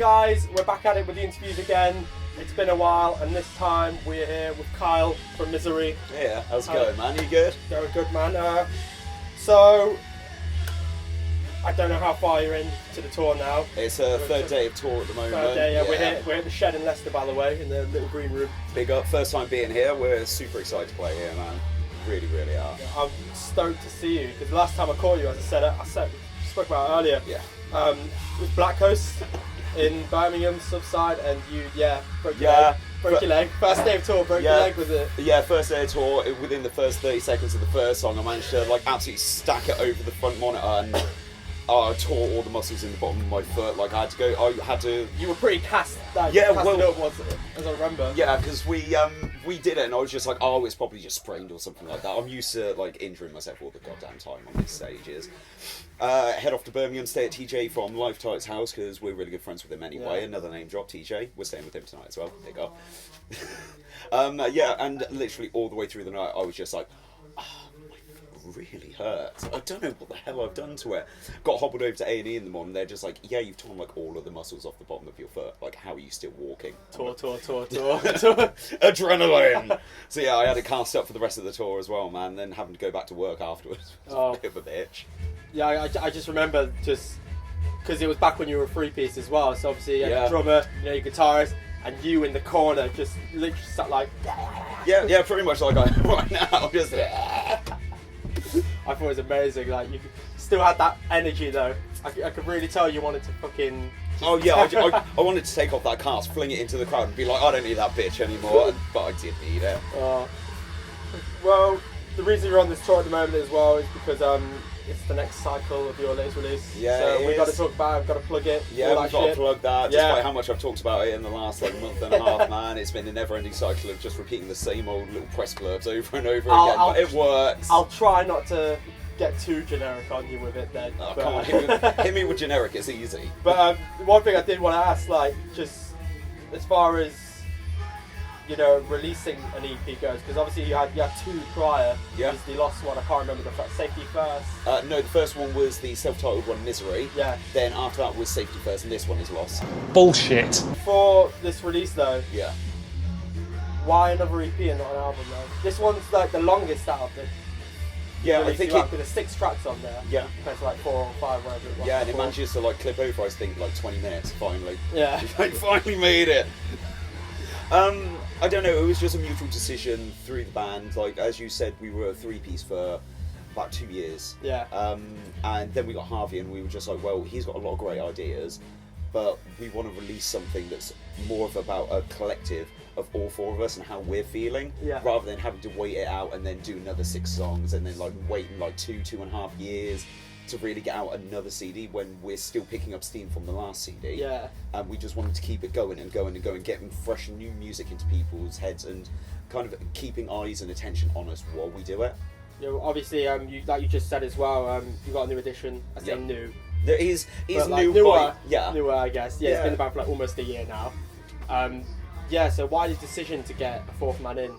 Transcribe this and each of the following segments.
guys, we're back at it with the interviews again. It's been a while, and this time we're here with Kial from MSRY. Yeah, how's it going, man? You good? Going good, man. So, I don't know how far you're into the tour now. It's a third day of tour at the moment. Third day, yeah. We're at the shed in Leicester, by the way, in the little green room. Big up, first time being here. We're super excited to play here, man. Really, really are. Yeah, I'm stoked to see you, because the last time I caught you, as I said, spoke about it earlier. Yeah. It was Black Coast in Birmingham, subside, and you, broke your leg. First day of tour, broke your leg, was it? Yeah, first day of tour. Within the first 30 seconds of the first song, I managed to absolutely stack it over the front monitor and I tore all the muscles in the bottom of my foot. You were pretty cast. Up, as I remember. Yeah, because we did it, and I was just like, oh, it's probably just sprained or something like that. I'm used to injuring myself all the goddamn time on these stages. Head off to Birmingham, stay at TJ from Life Tight's house because we're really good friends with him anyway. Yeah. Another name drop, TJ. We're staying with him tonight as well. There you go. And literally all the way through the night, I was just like, really hurts. I don't know what the hell I've done to it. Got hobbled over to A&E in the morning. They're just like, yeah, you've torn all of the muscles off the bottom of your foot. How are you still walking? Tour. Adrenaline. So yeah, I had to cast up for the rest of the tour as well, man. Then having to go back to work afterwards was a bit of a bitch. Yeah, I just remember because it was back when you were a three-piece as well. So obviously you had your drummer, your guitarist, and you in the corner just literally sat like. Yeah, pretty much like I am right now. Just. I thought it was amazing. You still had that energy though. I could really tell you wanted to fucking. Oh yeah, I wanted to take off that cast, fling it into the crowd, and be like, I don't need that bitch anymore. But I did need it. Well, the reason you're on this tour at the moment as well is because it's the next cycle of your latest release. Yeah, so we've got to talk about it. We've got to plug it. Yeah, we've got to plug that. Despite how much I've talked about it in the last month and a half, man, it's been a never-ending cycle of just repeating the same old little press blurbs over and over again. But it works. I'll try not to get too generic on you with it then. Oh, come on, hit me with generic. It's easy. But one thing I did want to ask, just as far as releasing an EP goes, because obviously you had two prior. Yeah. The lost one, I can't remember the first. Safety First. No, the first one was the self-titled one, MSRY. Yeah. Then after that was Safety First, and this one is Lost. Bullshit. For this release though. Yeah. Why another EP and not an album though? This one's the longest out of the. Yeah, I think there's 6 tracks on there. Yeah. Compared to 4 or 5, whatever it was. Yeah, and it manages to clip over, I think, 20 minutes finally. Yeah. I finally made it. I don't know, it was just a mutual decision through the band. As you said, we were a 3-piece for about 2 years. Yeah. And then we got Harvey and we were just like, well, he's got a lot of great ideas, but we want to release something that's more about a collective of all 4 of us and how we're feeling, rather than having to wait it out and then do another 6 songs and then waiting 2.5 years to really get out another CD when we're still picking up steam from the last CD. Yeah. And we just wanted to keep it going and going and going, getting fresh new music into people's heads and kind of keeping eyes and attention on us while we do it. Obviously, like you just said as well, you got a new edition. I say new. There is new, newer, yeah. Newer, I guess. Yeah, it's been about for almost a year now. So why the decision to get a 4th man in?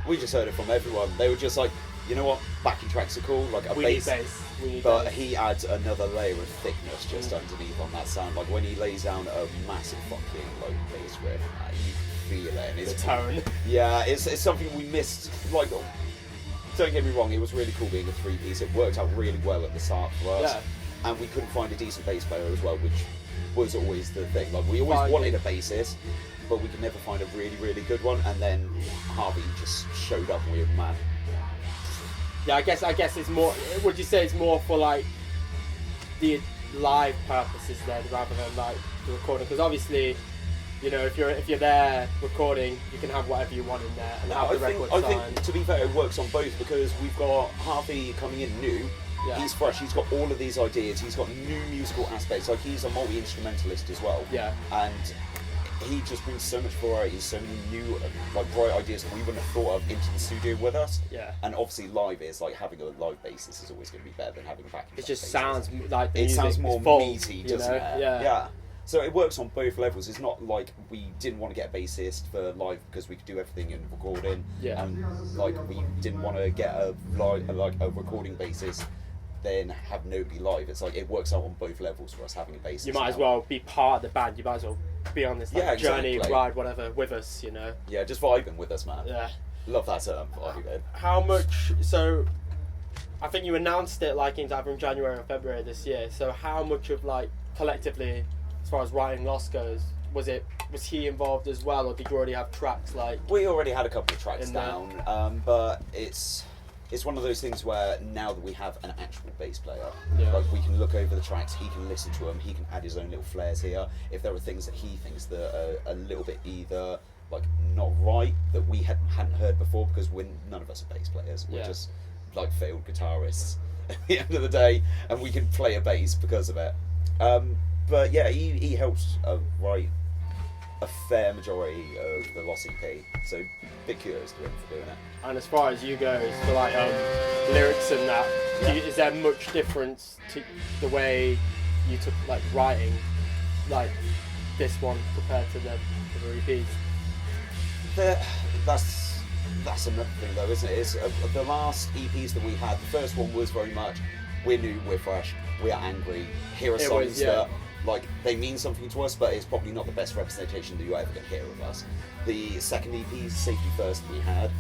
We just heard it from everyone. They were just like, you know what, backing tracks are cool, We need bass. But he adds another layer of thickness just underneath on that sound. When he lays down a massive fucking low bass riff, you feel it. And it's the tone. Yeah, it's something we missed. Don't get me wrong, it was really cool being a 3-piece. It worked out really well at the start for us. Yeah. And we couldn't find a decent bass player as well, which was always the thing. We always wanted a bassist, but we could never find a really, really good one. And then Harvey just showed up and we were mad. Yeah, I guess it's more. Would you say it's more for the live purposes then, rather than the recording? Because obviously, if you're there recording, you can have whatever you want in there and have the record signed. I think, to be fair, it works on both because we've got Harvey coming in new. Yeah. He's fresh. He's got all of these ideas. He's got new musical aspects. He's a multi-instrumentalist as well. Yeah. And he just brings so much variety, so many new, bright ideas that we wouldn't have thought of into the studio with us. Yeah. And obviously, live is having a live bassist is always going to be better than having a backing. It just sounds like the it music sounds more full, meaty, doesn't it? Yeah. So it works on both levels. It's not like we didn't want to get a bassist for live because we could do everything in recording. Yeah. And we didn't want to get a recording bassist then have nobody live. It's like it works out on both levels for us having a bassist. You might as well be part of the band. You might as well be on this journey, ride, whatever, with us. You know. Yeah, just vibing with us, man. Yeah. Love that term, vibing. How much? So, I think you announced it like in either in January or February this year. So, how much of like collectively, as far as writing Lost goes, was he involved as well, or did you already have tracks like? We already had a couple of tracks down, but it's one of those things where now that we have an actual bass player, like we can look over the tracks, he can listen to them, he can add his own little flares here. If there are things that he thinks that are a little bit either like not right that we hadn't heard before, because none of us are bass players, we're just like failed guitarists at the end of the day, and we can play a bass because of it. But yeah, he helps write a fair majority of the Lost EP, so big kudos to him for doing it. And as far as you goes for like lyrics and that, is there much difference to the way you took like writing like this one compared to the other EPs? That's another thing though, isn't it? It's the last EPs that we had. The first one was very much we're new, we're fresh, we're angry. Here are songs that like they mean something to us, but it's probably not the best representation that you ever get to hear of us. The second EP, Safety First, that we had,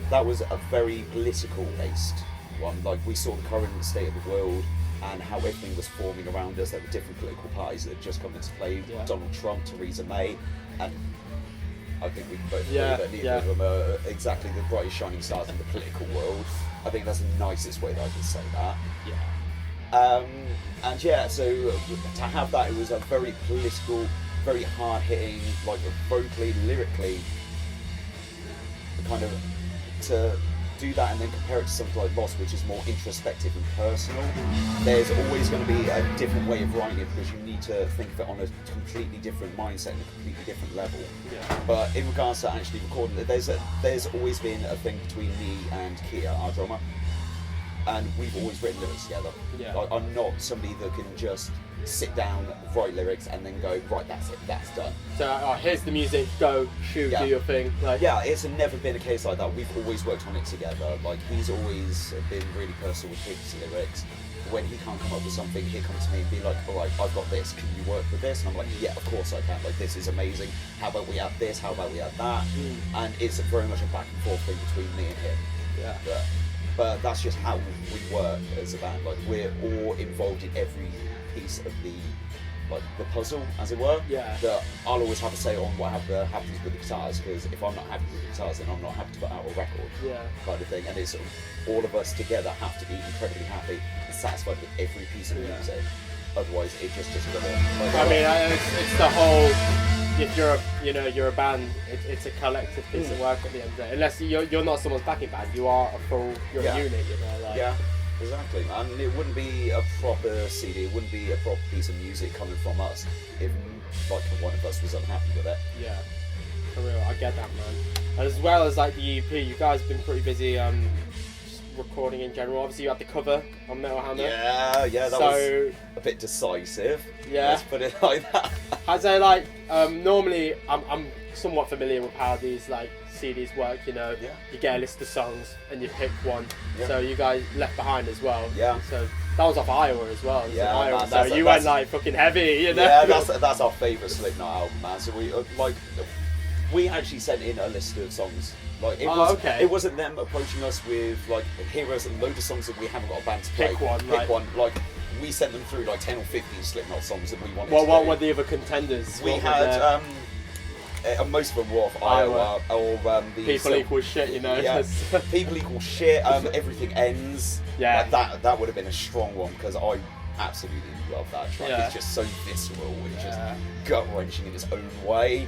that was a very political based one. Like we saw the current state of the world and how everything was forming around us. There were different political parties that had just come into play. Donald Trump, Theresa May, and I think we can both agree that neither of them are exactly the brightest shining stars in the political world. I think that's the nicest way that I can say that. And yeah, so to have that, it was a very political, very hard-hitting, like vocally, lyrically, kind of to do that and then compare it to something like Lost, which is more introspective and personal. There's always going to be a different way of writing it because you need to think of it on a completely different mindset and a completely different level. But in regards to actually recording it, there's always been a thing between me and Kial, our drummer. And we've always written lyrics together. Like, I'm not somebody that can just sit down, write lyrics, and then go, right, that's it, that's done. So here's the music, go, shoot, do your thing. Like, it's never been a case like that. We've always worked on it together. Like, he's always been really personal with his lyrics. When he can't come up with something, he'll come to me and be like, all right, I've got this, can you work with this? And I'm like, yeah, of course I can. Like, this is amazing. How about we add this? How about we add that? And it's very much a back and forth thing between me and him. But that's just how we work as a band. Like, we're all involved in every piece of the puzzle, as it were. That I'll always have a say on what happens with the guitars, because if I'm not happy with the guitars, then I'm not happy to put out a record. Kind of thing. And it's all of us together have to be incredibly happy and satisfied with every piece of music. Otherwise, it just doesn't go on. I mean, it's the whole. If you're a band, it's a collective piece of work at the end of the day. Unless you're not someone's backing band, you're a unit. Like. Exactly. And it wouldn't be a proper CD. It wouldn't be a proper piece of music coming from us if like one of us was unhappy with it. Yeah, for real. I get that, man. As well as like the EP, you guys have been pretty busy. Recording in general. Obviously, you had the cover on Metal Hammer. That was a bit decisive. Let's put it like that. Has there like normally I'm somewhat familiar with how these like CDs work. You know, you get a list of songs and you pick one. So you guys Left Behind as well. So that was off Iowa as well. You went like fucking heavy. You know. Yeah, that's our favourite Slipknot album, man. So we actually sent in a list of songs. Like it wasn't them approaching us with like, here are a load of songs that we haven't got a band to play. Pick one. Like we sent them through like 10 or 15 Slipknot songs that we wanted. What were the other contenders? We had most of them were off Iowa or the People Equal Shit. You know. People Equal Shit. Everything Ends. Like that would have been a strong one because I absolutely love that track. It's just so visceral and just gut wrenching in its own way.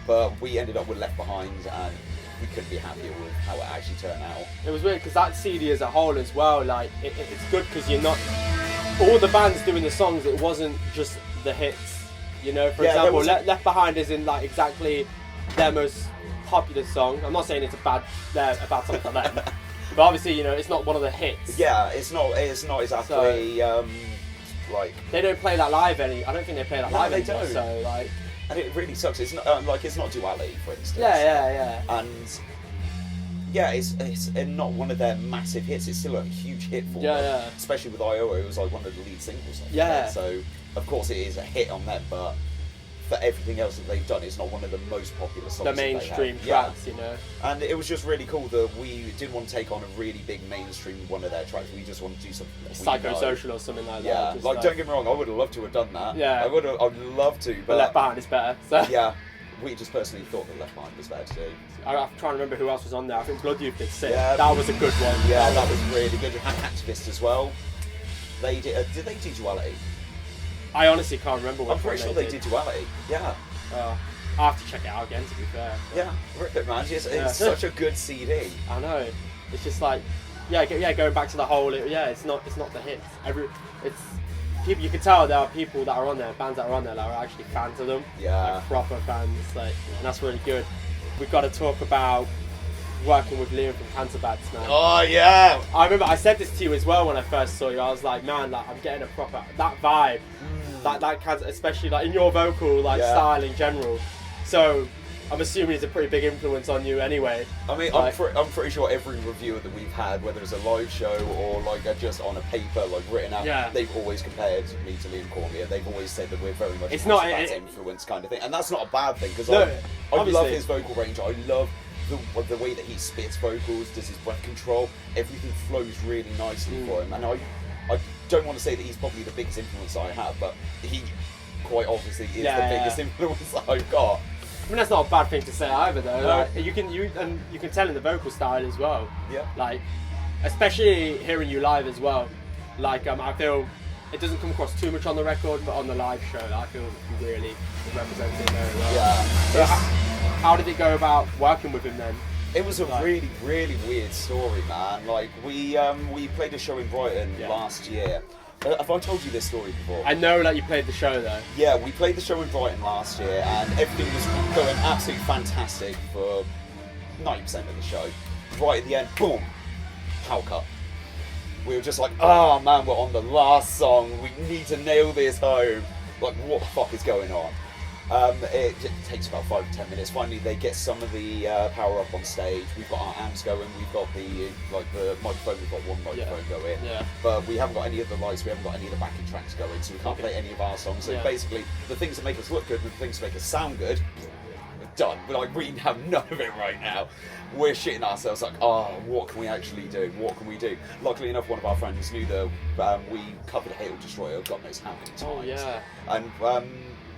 But we ended up with Left Behind and we couldn't be happier with how it actually turned out. It was weird because that CD as a whole as well, like it's good because you're not all the bands doing the songs. It wasn't just the hits, you know. For example, Left Behind isn't like exactly their most popular song. I'm not saying it's a bad song for them, but obviously you know it's not one of the hits. It's not exactly like they don't play that live I don't think they play that live anymore. Don't. So like. And it really sucks. It's not it's not Duality, for instance. Yeah. And yeah, it's not one of their massive hits. It's still a huge hit for them. Yeah. Especially with Iowa, it was like one of the lead singles. Yeah. So of course it is a hit on them, but for everything else that they've done, it's not one of the most popular songs. The mainstream tracks, you know. And it was just really cool that we didn't want to take on a really big mainstream one of their tracks. We just wanted to do something Psychosocial or something like that. Yeah, like don't get me wrong, I would have loved to have done that. Yeah. I'd love to, but Left Behind is better. So. Yeah, we just personally thought that Left Behind was better to do. I'm trying to remember who else was on there. I think Blood Youth did sick. Yeah. That was a good one. Yeah, that was really good. Activist as well. They did they do Duality? I honestly can't remember what I'm pretty sure they did Duality. Yeah. I have to check it out again, to be fair. Yeah, rip it, man. It's such a good CD. I know. It's just like, going back to the whole. It's not the hits. It's people. You can tell there are people that are on there, bands that are on there that are actually fans of them. Yeah. Like proper fans. Like, and that's really good. We've got to talk about working with Liam from Cancer Bats, man. Oh yeah. I remember I said this to you as well when I first saw you. I was like, man, like I'm getting a proper that vibe, that cancer, especially like in your vocal style in general. So I'm assuming it's a pretty big influence on you anyway. I mean, like, I'm pretty sure every reviewer that we've had, whether it's a live show or like just on a paper, like written out, they've always compared me to Liam Cornier. They've always said that we're very much influence kind of thing, and that's not a bad thing because I love his vocal range. I love the way that he spits vocals, does his breath control, everything flows really nicely for him. And I don't want to say that he's probably the biggest influence I have, but he quite obviously is the biggest influence that I've got. I mean, that's not a bad thing to say either, though. No. Like, you can tell in the vocal style as well. Yeah. Like, especially hearing you live as well. Like, I feel it doesn't come across too much on the record, but on the live show, I feel you really represent it very well. Yeah. So how did it go about working with him then? It was a really, really weird story, man. Like we played a show in Brighton last year. Have I told you this story before? I know that you played the show though. Yeah, we played the show in Brighton last year, and everything was going absolutely fantastic for 90% of the show. Right at the end, boom, power cut. We were just like, oh man, we're on the last song. We need to nail this home. Like, what the fuck is going on? It takes about 5 to 10 minutes. Finally, they get some of the power up on stage. We've got our amps going. We've got the microphone. We've got one microphone going. Yeah. But we haven't got any of the lights. We haven't got any of the backing tracks going. So we can't play any of our songs. So basically, the things that make us look good and the things that make us sound good, we're done. We're like, we have none of it right now. We're shitting ourselves like, oh, what can we actually do? What can we do? Luckily enough, one of our friends knew that we covered Hail Destroyer God knows how many times. Oh, yeah. And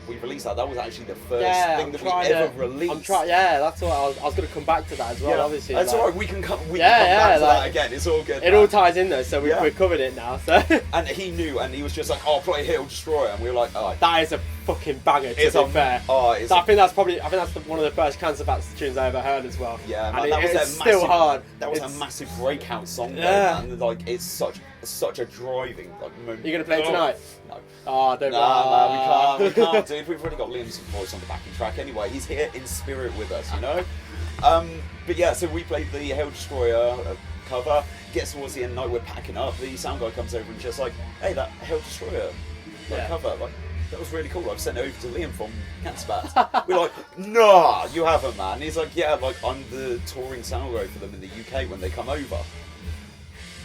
we released that. That was actually the first thing that we ever released. That's what I was going to come back to that as well. Obviously, that's alright. We can come back to that again. It's all good. It all ties in though, so we've covered it now. So. And he knew, and he was just like, "Oh, play Hail Destroyer," and we were like, "Oh, that is a fucking banger." To be fair, I think that's one of the first Cancer Bats tunes I ever heard as well. Yeah, man, that was still hard. That was a massive breakout song. Yeah, and like it's such a driving moment. You gonna play it tonight? No. Oh, don't man, we can't, dude. We've already got Liam's voice on the backing track anyway. He's here in spirit with us, you know. But yeah, so we played the Hail Destroyer cover. Gets towards the end of the night, we're packing up. The sound guy comes over and just like, hey, that Hail Destroyer cover, like, that was really cool. I've sent it over to Liam from Cancer Bats. We're like, nah, you haven't, man. He's like, yeah, like I'm the touring sound guy for them in the UK when they come over.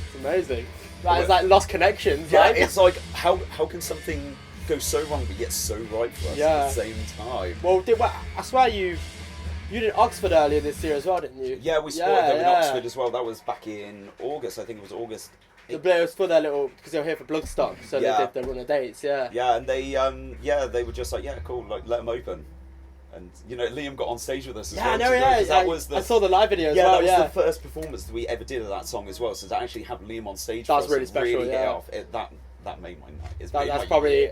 It's amazing. It's like lost connections. Yeah, it's like how can something go so wrong but yet so right for us at the same time? Well, I swear you did Oxford earlier this year as well, didn't you? Yeah, we spotted them in Oxford as well. That was back in August. I think it was August. It was for their little, because they were here for Bloodstock, so they did their run of dates. Yeah. Yeah, and they they were just like, yeah, cool, like let them open. And you know, Liam got on stage with us as well. I saw the live video as well. That was the first performance that we ever did of that song as well. So to actually have Liam on stage, that was really special. Really off, that made my night. That's probably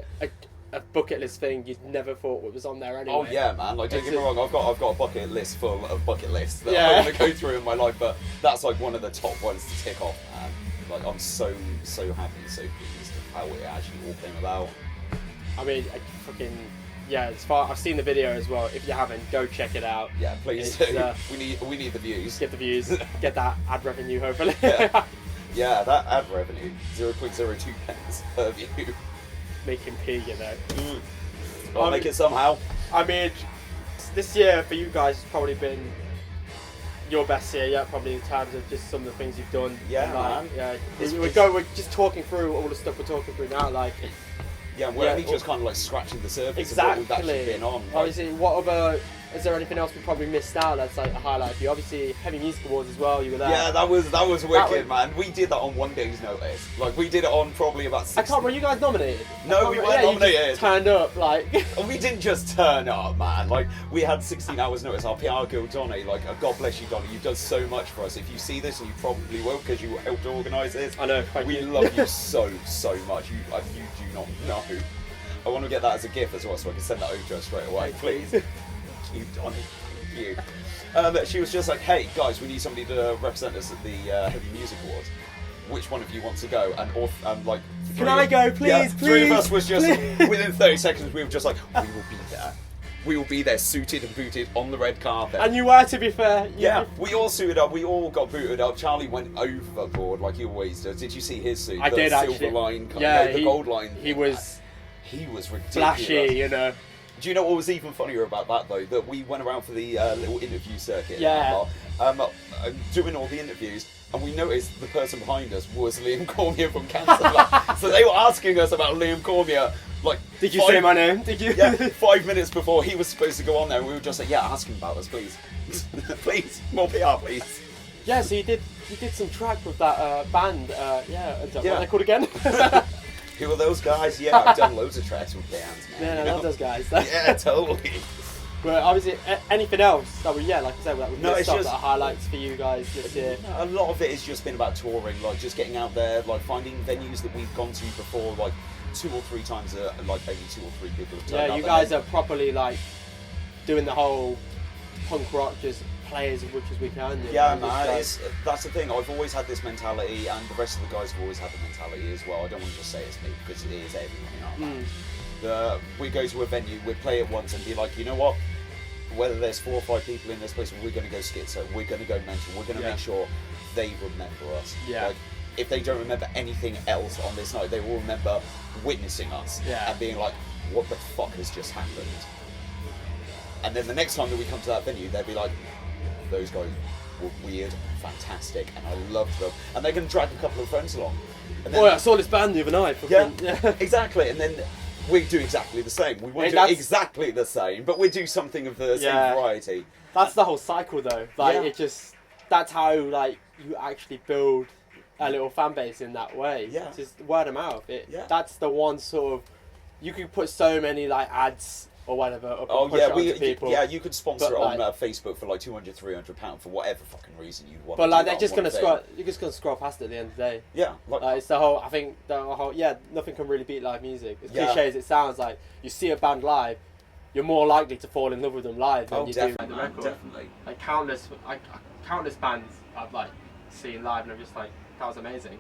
a bucket list thing you'd never thought was on there anyway. Oh yeah, man! Like don't get me wrong, I've got a bucket list full of bucket lists that I'm going to go through in my life, but that's like one of the top ones to tick off, man. Like I'm so happy, so pleased with how it actually all came about. I mean, I've seen the video as well. If you haven't, go check it out. Yeah, please do. We need the views. Get the views. Get that ad revenue, hopefully. Yeah, that ad revenue, 0.02 pence per view. Making P, you know. I'll make it somehow. I mean, this year for you guys has probably been your best year yet, probably in terms of just some of the things you've done. Yeah, and, like, man. Yeah, we're just talking through all the stuff we're talking through now, like. Yeah, we're only just kind of like scratching the surface of what we've actually been on. Like, obviously, what other? Is there anything else we probably missed out that's like a highlight for you? Obviously, Heavy Music Awards as well. You were there. yeah, that was wicked, man. We did that on one day's notice. Like we did it on probably about 6. I can't. Were you guys nominated? No, we weren't nominated. You just turned up like. And we didn't just turn up, man. Like we had 16 hours notice. Our PR girl Donnie, like God bless you, Donnie. You've done so much for us. If you see this, and you probably will because you helped organise this. I know. We love you so much. You do not know. I want to get that as a gift as well, so I can send that over to her straight away, please. You, Donnie. You. She was just like, hey guys, we need somebody to represent us at the Heavy Music Awards. Which one of you wants to go? And like, can I go, please? Yeah, please? 3 of us was just within 30 seconds. We were just like, we will be there. We will be there, suited and booted on the red carpet. And you were, to be fair. Yeah, we all suited up. We all got booted up. Charlie went overboard like he always does. Did you see his suit? I did silver actually. Line, yeah, the gold line. He was ridiculous. flashy, you know. Do you know what was even funnier about that though? That we went around for the little interview circuit. Yeah. Doing all the interviews, and we noticed the person behind us was Liam Cornier from Cancer. So they were asking us about Liam Cornier. Like, did you say my name? Did you? Yeah. 5 minutes before he was supposed to go on there, we were just like, yeah, ask him about us, please. Please, more PR, please. Yeah. So you did some track with that band. What are they called again? Who are those guys? Yeah, I've done loads of tracks with bands, man. Yeah, I love those guys. Yeah, totally. But obviously, anything else that we, like I said, that we missed it's that are highlights for you guys this year? A lot of it has just been about touring, like just getting out there, like finding venues that we've gone to before, like 2 or 3 times, like only 2 or 3 people have turned up. Yeah, you guys are properly like doing the whole punk rock, just play as much as we can. Yeah, man, that's the thing. I've always had this mentality, and the rest of the guys have always had the mentality as well. I don't want to just say it's me, because it is everyone. We go to a venue, we play it once and be like, you know what? Whether there's 4 or 5 people in this place, we're going to go schizo, we're going to go mental, we're going to make sure they remember us. Yeah. Like, if they don't remember anything else on this night, they will remember witnessing us and being like, what the fuck has just happened? And then the next time that we come to that venue, they'll be like, those guys were weird, fantastic, and I loved them. And they're going to drag a couple of friends along. And then, I saw this band the other night. Yeah, exactly. And then we do exactly the same. We won't do exactly the same, but we do something of the same variety. That's the whole cycle, though. Like that's how like you actually build a little fan base in that way. Yeah. Just word of mouth. That's the one sort of. You could put so many like ads or whatever. People. Yeah, you could sponsor it on Facebook for like £200-300 for whatever fucking reason you want. But like they're just gonna scroll. You're just gonna scroll past it at the end of the day. Yeah, it's the whole. I think the whole. Yeah, nothing can really beat live music. As cliche as it sounds, like you see a band live, you're more likely to fall in love with them live than you do with the record. Definitely. Like countless bands I've like seen live, and I'm just like, that was amazing.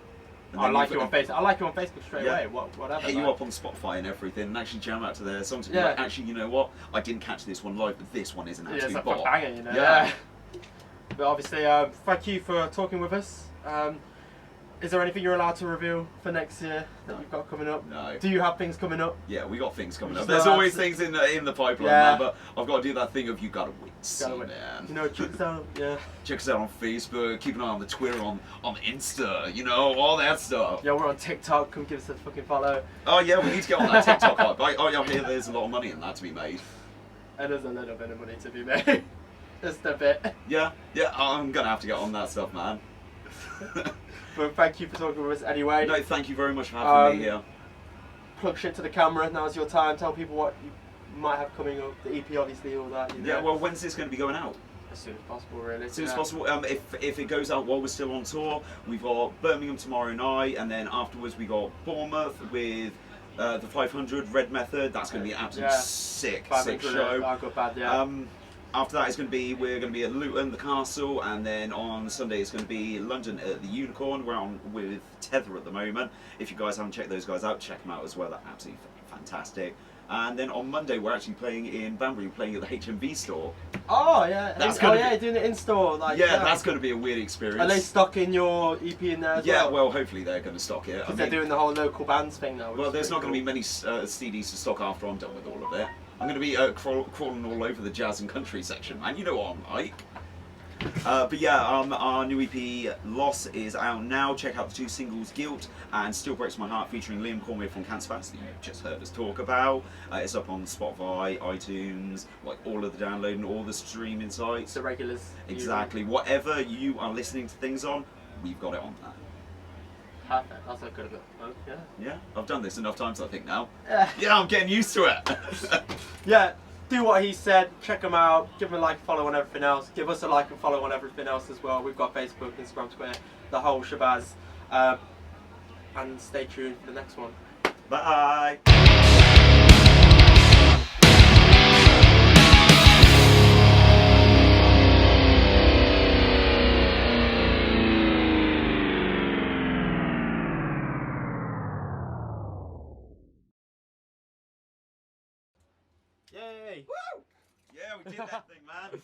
I like you on Facebook straight away. Whatever. Hit you up on Spotify and everything, and actually jam out to their songs. Yeah. Like, actually, you know what? I didn't catch this one live, but this one is an absolute bop. Banger, you know. Yeah. But obviously, thank you for talking with us. Is there anything you're allowed to reveal for next year that you've got coming up? No. Do you have things coming up? Yeah, we got things coming up. There's always things in the pipeline, man, but I've got to do that thing of you gotta wait and see, man. You know, check us out. Yeah. Check us out on Facebook. Keep an eye on the Twitter, on Insta. You know, all that stuff. Yeah, we're on TikTok. Come give us a fucking follow. Oh yeah, we need to get on that TikTok hype. I hear there's a lot of money in that to be made. And there's a little bit of money to be made. Just a bit. Yeah. I'm gonna have to get on that stuff, man. But thank you for talking with us anyway. No, thank you very much for having me here. Plug shit to the camera. Now's your time. Tell people what you might have coming up. The EP, obviously, all that. You know. Yeah. Well, when's this going to be going out? As soon as possible, really. As soon as possible. If it goes out while we're still on tour, we've got Birmingham tomorrow night, and then afterwards we got Bournemouth with the 500 Red Method. That's going to be an absolute sick show. After that, we're going to be at Luton, the Castle, and then on Sunday it's going to be London at the Unicorn. We're on with Tether at the moment. If you guys haven't checked those guys out, check them out as well. They're absolutely fantastic. And then on Monday we're actually playing in Banbury, playing at the HMV store. Oh yeah, doing it in store. Like, that's going to be a weird experience. Are they stocking your EP in there as well? Yeah, well hopefully they're going to stock it. Because they're doing the whole local bands thing now. Well, there's not going to be many CDs to stock after I'm done with all of it. I'm going to be crawling all over the jazz and country section, man. You know what I'm like. But yeah, our new EP Loss is out now. Check out the 2 singles, Guilt and Still Breaks My Heart, featuring Liam Cornier from Cancerfast, that you just heard us talk about. It's up on Spotify, iTunes, like all of the downloading, all the streaming sites. The regulars. Exactly. Whatever you are listening to things on, we've got it on there. Perfect. That's a good look. Yeah. Yeah, I've done this enough times, I think now. Yeah. Yeah, I'm getting used to it. Yeah. Do what he said. Check him out. Give him a like, follow on everything else. Give us a like and follow on everything else as well. We've got Facebook, Instagram, Twitter, the whole shabazz. And stay tuned for the next one. Bye. Yay! Woo! Yeah, we did that thing, man.